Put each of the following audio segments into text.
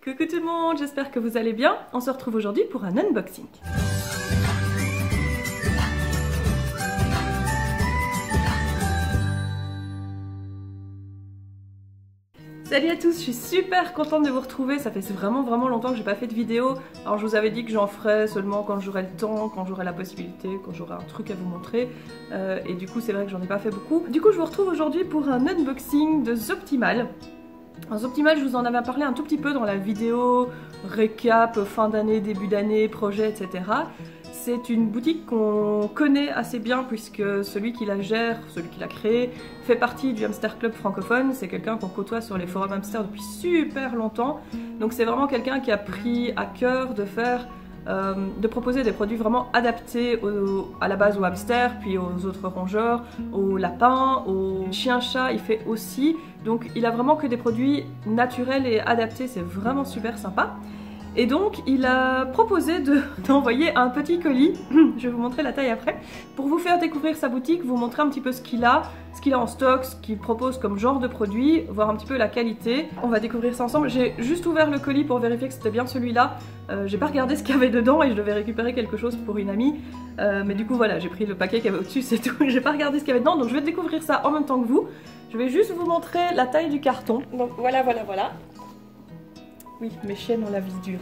Coucou tout le monde, j'espère que vous allez bien. On se retrouve aujourd'hui pour un unboxing. Salut à tous, je suis super contente de vous retrouver, ça fait vraiment longtemps que j'ai pas fait de vidéo. Alors je vous avais dit que j'en ferais seulement quand j'aurai le temps, quand j'aurai la possibilité, quand j'aurai un truc à vous montrer. Et du coup c'est vrai que j'en ai pas fait beaucoup. Du coup je vous retrouve aujourd'hui pour un unboxing de Zoptimal. Alors, Zoptimal, je vous en avais parlé un tout petit peu dans la vidéo récap, fin d'année, début d'année, projet, etc. C'est une boutique qu'on connaît assez bien puisque celui qui la gère, celui qui l'a créée, fait partie du Hamster Club francophone. C'est quelqu'un qu'on côtoie sur les forums hamster depuis super longtemps. Donc c'est vraiment quelqu'un qui a pris à cœur de proposer des produits vraiment adaptés à la base aux hamsters, puis aux autres rongeurs, aux lapins, aux chiens-chats, il fait aussi. Donc il a vraiment que des produits naturels et adaptés, c'est vraiment super sympa. Et donc il a proposé d'envoyer un petit colis, je vais vous montrer la taille après, pour vous faire découvrir sa boutique, vous montrer un petit peu ce qu'il a en stock, ce qu'il propose comme genre de produit, voir un petit peu la qualité. On va découvrir ça ensemble. J'ai juste ouvert le colis pour vérifier que c'était bien celui-là. J'ai pas regardé ce qu'il y avait dedans et je devais récupérer quelque chose pour une amie. Mais du coup voilà, j'ai pris le paquet qu'il y avait au-dessus, c'est tout. J'ai pas regardé ce qu'il y avait dedans, donc je vais découvrir ça en même temps que vous. Je vais juste vous montrer la taille du carton. Donc voilà. Oui, mes chiennes ont la vis dure.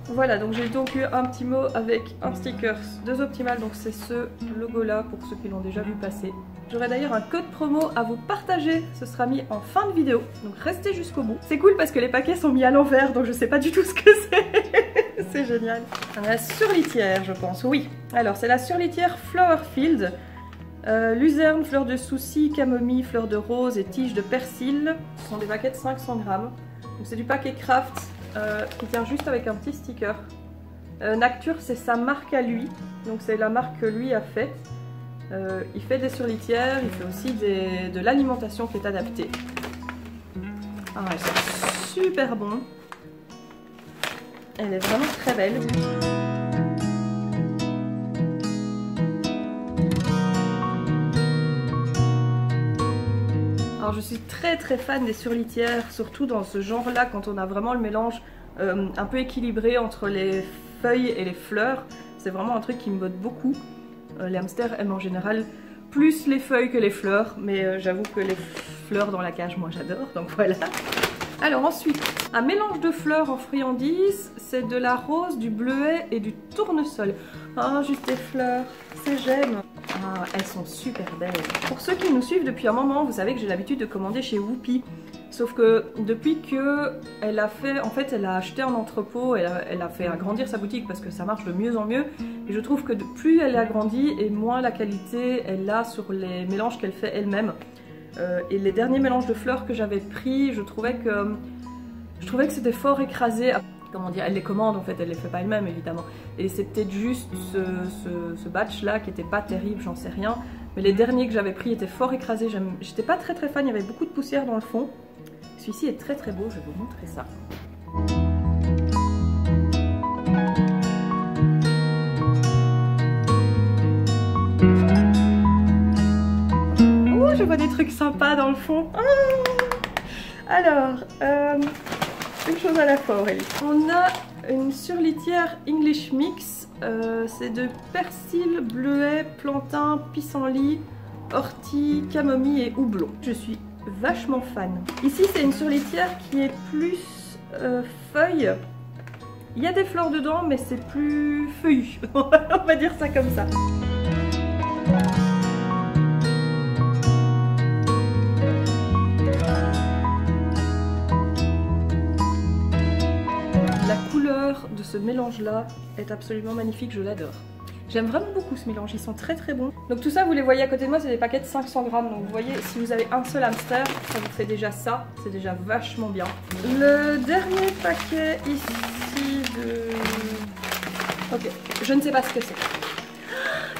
Voilà, donc j'ai donc eu un petit mot avec un sticker de Zoptimal, donc c'est ce logo là pour ceux qui l'ont déjà vu passer. J'aurai d'ailleurs un code promo à vous partager, ce sera mis en fin de vidéo, donc restez jusqu'au bout. C'est cool parce que les paquets sont mis à l'envers, donc je sais pas du tout ce que c'est. C'est génial. La surlitière, je pense, oui. Alors c'est la surlitière Flowerfield. Luzerne, fleur de souci, camomille, fleur de rose et tige de persil. Ce sont des paquets de 500 grammes. Donc c'est du paquet craft qui tient juste avec un petit sticker. Nacture, c'est sa marque à lui, donc c'est la marque que lui a faite. Il fait des surlitières, il fait aussi de l'alimentation qui est adaptée. Ah ouais, c'est super bon. Elle est vraiment très belle. Alors je suis très fan des surlitières, surtout dans ce genre là quand on a vraiment le mélange un peu équilibré entre les feuilles et les fleurs. C'est vraiment un truc qui me botte beaucoup. Les hamsters aiment en général plus les feuilles que les fleurs, mais j'avoue que les fleurs dans la cage moi j'adore, donc voilà. Alors ensuite, un mélange de fleurs en friandises, c'est de la rose, du bleuet et du tournesol. Ah, juste des fleurs, c'est j'aime. Ah, elles sont super belles. Pour ceux qui nous suivent depuis un moment, vous savez que j'ai l'habitude de commander chez Whoopi. Sauf que depuis qu'elle a fait, en fait elle a acheté un entrepôt, elle a fait agrandir sa boutique parce que ça marche de mieux en mieux. Et je trouve que plus elle a grandi et moins la qualité elle a sur les mélanges qu'elle fait elle-même. Et les derniers mélanges de fleurs que j'avais pris, je trouvais que c'était fort écrasé. Comment dire, elle les commande en fait, elle les fait pas elle-même évidemment. Et c'est peut-être juste ce batch là qui était pas terrible, j'en sais rien. Mais les derniers que j'avais pris étaient fort écrasés, j'étais pas très fan, il y avait beaucoup de poussière dans le fond. Celui-ci est très beau, je vais vous montrer ça. Oh, je vois des trucs sympas dans le fond. Ah, alors, une chose à la fois Aurélie. On a une surlitière English Mix, c'est de persil, bleuet, plantain, pissenlit, ortie, camomille et houblon. Je suis vachement fan. Ici c'est une surlitière qui est plus feuille. Il y a des fleurs dedans mais c'est plus feuillu. On va dire ça comme ça. La couleur de ce mélange là est absolument magnifique, je l'adore. J'aime vraiment beaucoup ce mélange, ils sont très bons. Donc tout ça, vous les voyez à côté de moi, c'est des paquets de 500 grammes. Donc vous voyez, si vous avez un seul hamster, ça vous fait déjà ça. C'est déjà vachement bien. Le dernier paquet ici de... Ok, je ne sais pas ce que c'est.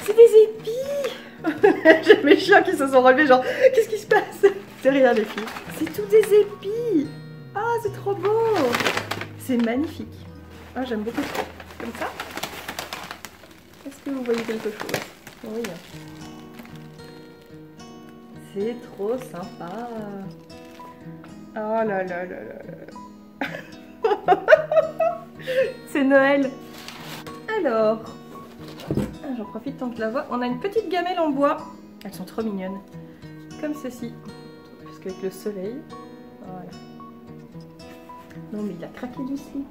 C'est des épis. J'ai mes chiens qui se sont relevés genre, qu'est-ce qui se passe? C'est rien les filles. C'est tout des épis. Ah, c'est trop beau. C'est magnifique. Ah, j'aime beaucoup. Comme ça. Est-ce que vous voyez quelque chose? Oui. C'est trop sympa. Oh là là là là là. C'est Noël. Alors, j'en profite tant que je la vois. On a une petite gamelle en bois. Elles sont trop mignonnes. Comme ceci. Parce qu'avec le soleil. Voilà. Non mais il a craqué du slip.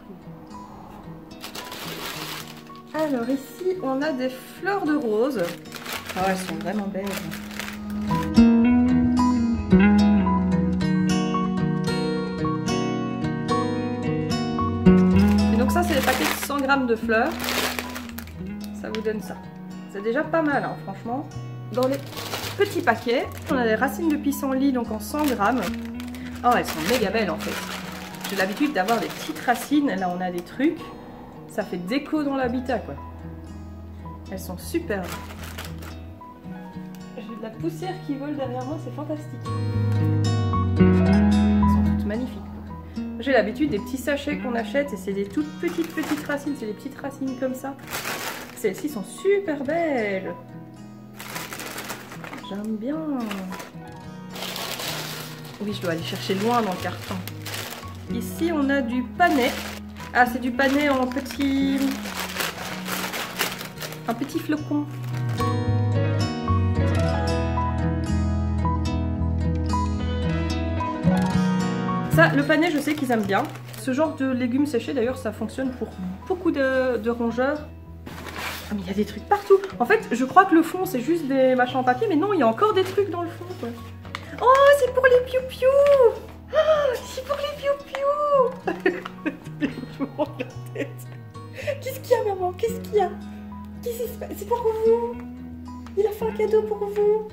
Alors ici, on a des fleurs de rose. Oh, elles sont vraiment belles. Et donc ça, c'est des paquets de 100 grammes de fleurs. Ça vous donne ça. C'est déjà pas mal, hein, franchement. Dans les petits paquets, on a des racines de pissenlit, donc en 100 grammes. Oh, elles sont méga belles en fait. J'ai l'habitude d'avoir des petites racines. Là, on a des trucs. Ça fait déco dans l'habitat, quoi. Elles sont super. J'ai de la poussière qui vole derrière moi, c'est fantastique. Elles sont toutes magnifiques. J'ai l'habitude des petits sachets qu'on achète et c'est des toutes petites racines. C'est des petites racines comme ça. Celles-ci sont super belles. J'aime bien. Oui, je dois aller chercher loin dans le carton. Ici, on a du panais. Ah, c'est du panais en petit... un petit flocon. Ça, le panais, je sais qu'ils aiment bien. Ce genre de légumes séchés, d'ailleurs, ça fonctionne pour beaucoup de rongeurs. Ah, mais il y a des trucs partout. En fait, je crois que le fond, c'est juste des machins en papier, mais non, il y a encore des trucs dans le fond, quoi. Oh, c'est pour les piou-piou. Oh, c'est pour les piou-piou. Je me rends la tête. Qu'est-ce qu'il y a, maman? Qu'est-ce qu'il y a? Qu'est-ce qui se passe? C'est pour vous. Il a fait un cadeau pour vous.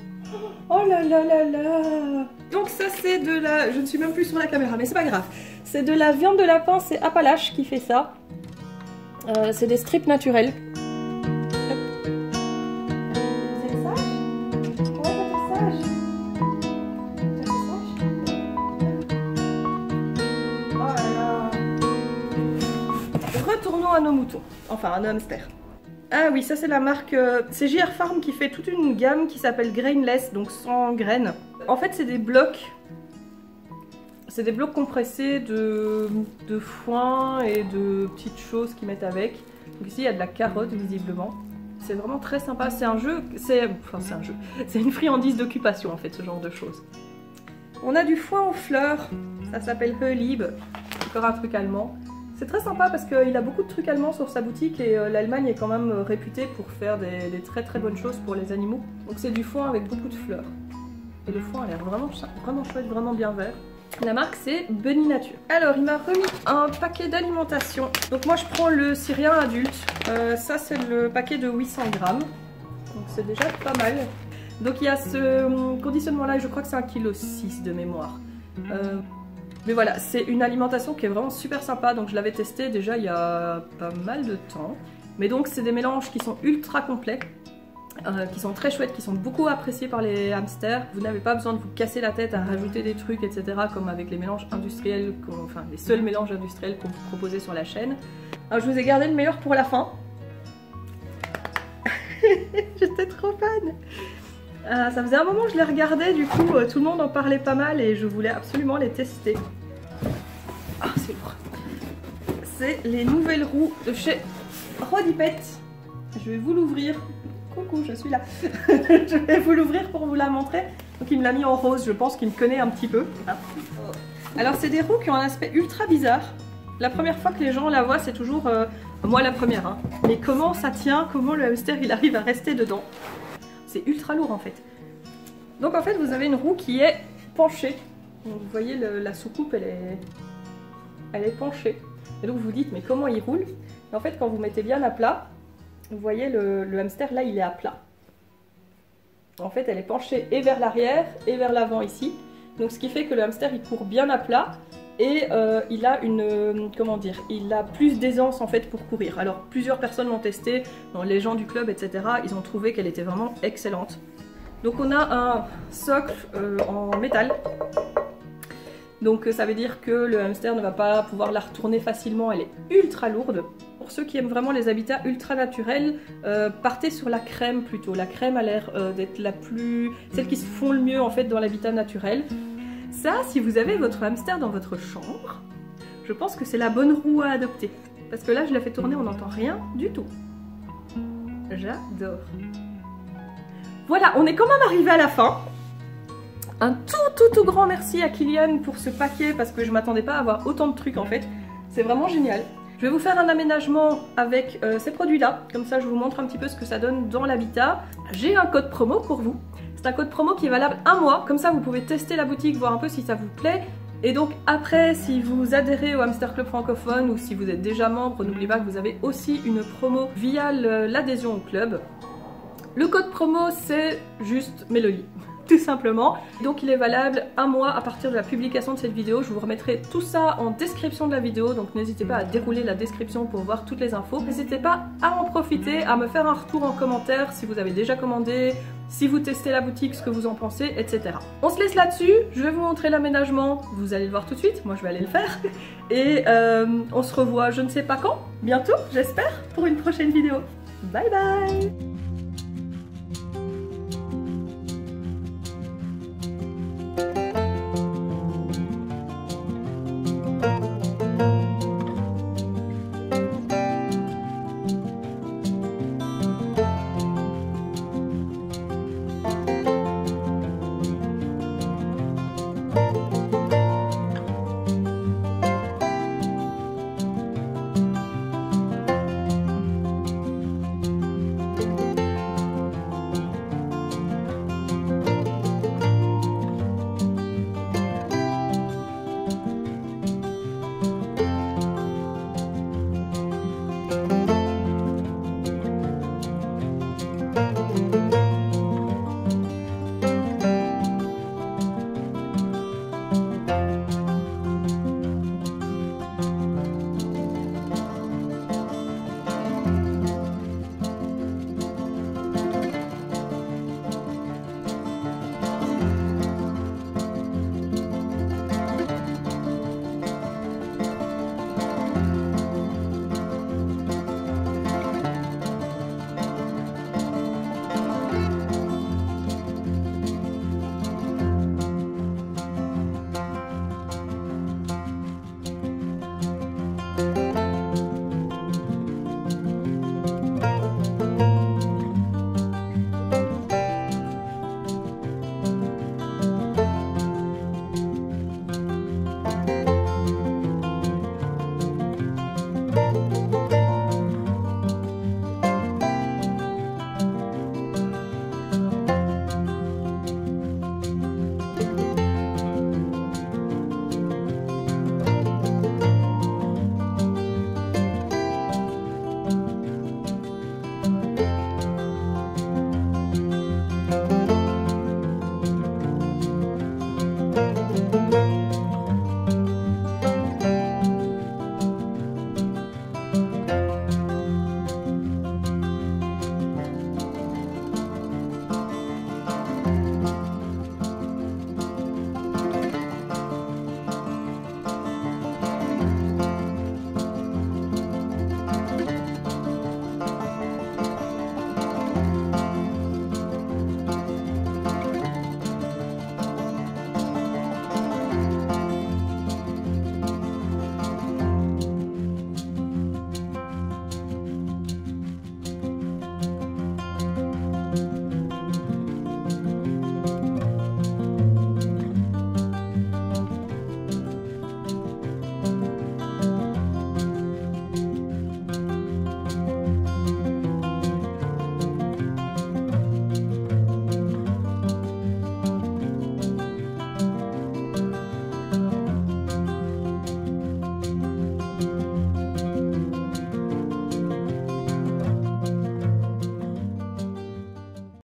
Oh là là là là. Donc ça, c'est de la... Je ne suis même plus sur la caméra, mais c'est pas grave. C'est de la viande de lapin, c'est Appalache qui fait ça. C'est des strips naturels. Retournons à nos moutons, enfin à nos hamsters. Ah oui, ça c'est la marque, c'est JR Farm qui fait toute une gamme qui s'appelle Grainless, donc sans graines. En fait c'est des blocs compressés de foin et de petites choses qu'ils mettent avec. Donc ici il y a de la carotte visiblement. C'est vraiment très sympa, c'est un jeu, c'est une friandise d'occupation en fait, ce genre de choses. On a du foin aux fleurs, ça s'appelle Helib, encore un truc allemand. C'est très sympa parce qu'il a beaucoup de trucs allemands sur sa boutique et l'Allemagne est quand même réputée pour faire des très bonnes choses pour les animaux. Donc c'est du foin avec beaucoup de fleurs. Et le foin a l'air vraiment chouette, vraiment bien vert. La marque c'est Bunny Nature. Alors il m'a remis un paquet d'alimentation. Donc moi je prends le Syrien adulte. Ça c'est le paquet de 800 grammes. Donc c'est déjà pas mal. Donc il y a ce conditionnement là, je crois que c'est 1,6 kg de mémoire. Mais voilà, c'est une alimentation qui est vraiment super sympa, donc je l'avais testé déjà il y a pas mal de temps. Mais donc c'est des mélanges qui sont ultra complets, qui sont très chouettes, qui sont beaucoup appréciés par les hamsters. Vous n'avez pas besoin de vous casser la tête à rajouter des trucs, etc. comme avec les mélanges industriels, enfin les seuls mélanges industriels qu'on vous proposait sur la chaîne. Alors je vous ai gardé le meilleur pour la fin. J'étais trop fan. Ça faisait un moment que je les regardais, du coup tout le monde en parlait pas mal et je voulais absolument les tester. Ah, c'est lourd. C'est les nouvelles roues de chez Rodipet. Je vais vous l'ouvrir. Coucou, je suis là. Je vais vous l'ouvrir pour vous la montrer. Donc il me l'a mis en rose, je pense qu'il me connaît un petit peu. Alors c'est des roues qui ont un aspect ultra bizarre. La première fois que les gens la voient, c'est toujours... moi la première, hein. Mais comment ça tient, comment le hamster il arrive à rester dedans. C'est ultra lourd en fait. Donc en fait vous avez une roue qui est penchée. Donc, vous voyez la soucoupe elle est penchée. Et donc vous vous dites mais comment il roule? Et en fait quand vous mettez bien à plat, vous voyez le hamster là il est à plat. En fait elle est penchée et vers l'arrière et vers l'avant ici. Donc ce qui fait que le hamster il court bien à plat. Et il a comment dire, il a plus d'aisance en fait pour courir. Alors plusieurs personnes l'ont testé, les gens du club etc, ils ont trouvé qu'elle était vraiment excellente. Donc on a un socle en métal. Donc ça veut dire que le hamster ne va pas pouvoir la retourner facilement, elle est ultra lourde. Pour ceux qui aiment vraiment les habitats ultra naturels, partez sur la crème plutôt. La crème a l'air d'être celle qui se fond le mieux en fait dans l'habitat naturel. Ça, si vous avez votre hamster dans votre chambre, Je pense que c'est la bonne roue à adopter. Parce que là, je la fais tourner, on n'entend rien du tout. J'adore. Voilà, on est quand même arrivé à la fin. Un tout grand merci à Kylian pour ce paquet parce que je m'attendais pas à avoir autant de trucs en fait. C'est vraiment génial. Je vais vous faire un aménagement avec ces produits-là. Comme ça, je vous montre un petit peu ce que ça donne dans l'habitat. J'ai un code promo pour vous. C'est un code promo qui est valable 1 mois. Comme ça, vous pouvez tester la boutique, voir un peu si ça vous plaît. Et donc après, si vous adhérez au Hamster Club francophone ou si vous êtes déjà membre, n'oubliez pas que vous avez aussi une promo via l'adhésion au club. Le code promo, c'est juste Mélodie, tout simplement. Donc il est valable 1 mois à partir de la publication de cette vidéo. Je vous remettrai tout ça en description de la vidéo, donc n'hésitez pas à dérouler la description pour voir toutes les infos. N'hésitez pas à en profiter, à me faire un retour en commentaire si vous avez déjà commandé, si vous testez la boutique, ce que vous en pensez, etc. On se laisse là-dessus, je vais vous montrer l'aménagement, vous allez le voir tout de suite, moi je vais aller le faire. Et on se revoit je ne sais pas quand, bientôt j'espère, pour une prochaine vidéo. Bye bye!